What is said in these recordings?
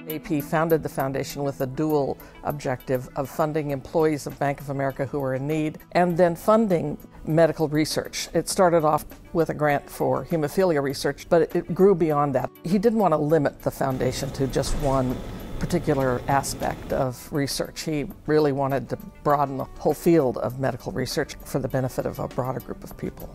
AP founded the foundation with a dual objective of funding employees of Bank of America who are in need and then funding medical research. It started off with a grant for hemophilia research, but it grew beyond that. He didn't want to limit the foundation to just one particular aspect of research. He really wanted to broaden the whole field of medical research for the benefit of a broader group of people.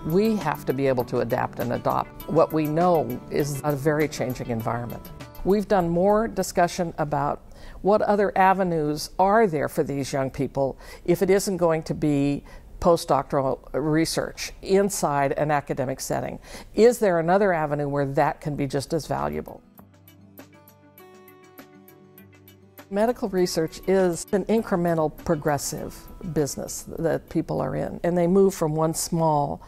We have to be able to adapt and adopt. What we know is a very changing environment. We've done more discussion about what other avenues are there for these young people if it isn't going to be postdoctoral research inside an academic setting. Is there another avenue where that can be just as valuable? Medical research is an incremental, progressive business that people are in, and they move from one small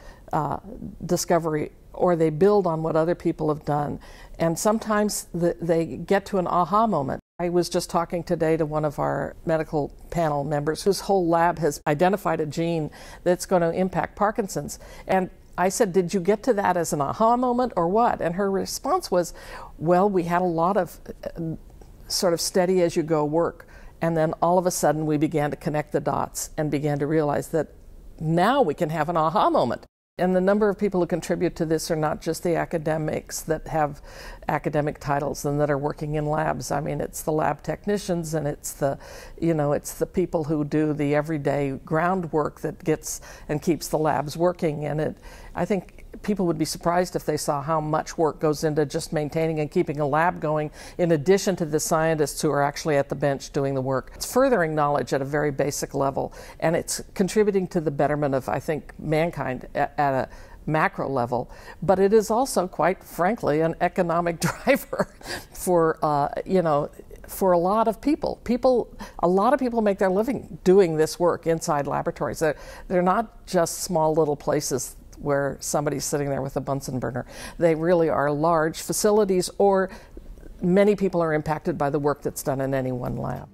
discovery, or they build on what other people have done, and sometimes they get to an aha moment. I was just talking today to one of our medical panel members whose whole lab has identified a gene that's going to impact Parkinson's, and I said, did you get to that as an aha moment or what? And her response was, well, we had a lot of sort of steady as you go work, and then all of a sudden we began to connect the dots and began to realize that now we can have an aha moment. And the number of people who contribute to this are not just the academics that have academic titles and that are working in labs. I mean, it's the lab technicians, and it's the, it's the people who do the everyday groundwork that gets and keeps the labs working. And I think people would be surprised if they saw how much work goes into just maintaining and keeping a lab going, in addition to the scientists who are actually at the bench doing the work. It's furthering knowledge at a very basic level, and it's contributing to the betterment of, I think, mankind at a macro level. But it is also, quite frankly, an economic driver for, for a lot of people. A lot of people make their living doing this work inside laboratories. They're not just small little places where somebody's sitting there with a Bunsen burner. They really are large facilities, or many people are impacted by the work that's done in any one lab.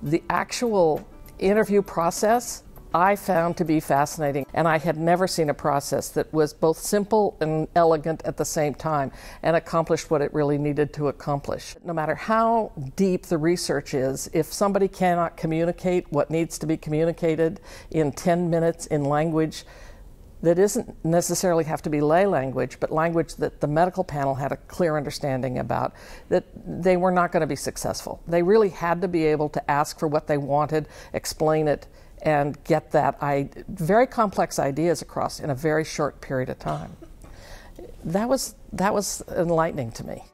The actual interview process I found to be fascinating, and I had never seen a process that was both simple and elegant at the same time and accomplished what it really needed to accomplish. No matter how deep the research is, if somebody cannot communicate what needs to be communicated in 10 minutes in language that isn't necessarily have to be lay language, but language that the medical panel had a clear understanding about, that they were not going to be successful. They really had to be able to ask for what they wanted, explain it, and get that very complex ideas across in a very short period of time. That was enlightening to me.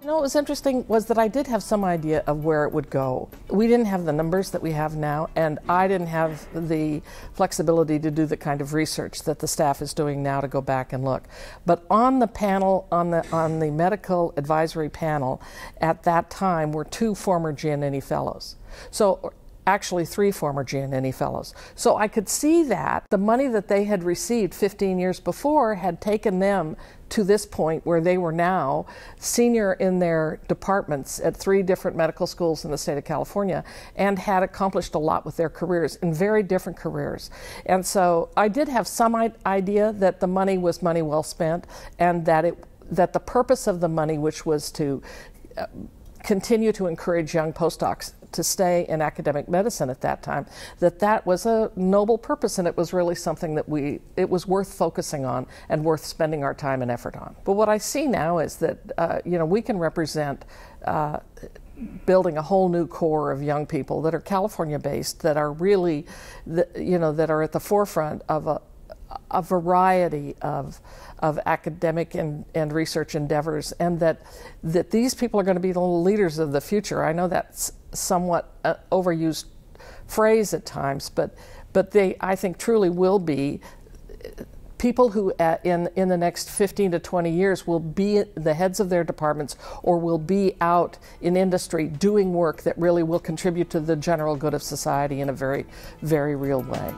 What was interesting was that I did have some idea of where it would go. We didn't have the numbers that we have now, and I didn't have the flexibility to do the kind of research that the staff is doing now to go back and look. But on the panel, on the medical advisory panel at that time were 2 former Giannini Fellows. So actually 3 former Giannini Fellows. So I could see that the money that they had received 15 years before had taken them to this point where they were now senior in their departments at 3 different medical schools in the state of California, and had accomplished a lot with their careers, in very different careers. And so I did have some idea that the money was money well spent, and that the purpose of the money, which was to continue to encourage young postdocs to stay in academic medicine at that time, that was a noble purpose, and it was really something that it was worth focusing on and worth spending our time and effort on. But what I see now is that we can represent building a whole new core of young people that are California-based, that are really, that are at the forefront of a variety of academic and research endeavors, and that these people are going to be the leaders of the future. I know that's somewhat overused phrase at times, but they, I think, truly will be people who in the next 15 to 20 years will be the heads of their departments, or will be out in industry doing work that really will contribute to the general good of society in a very, very real way.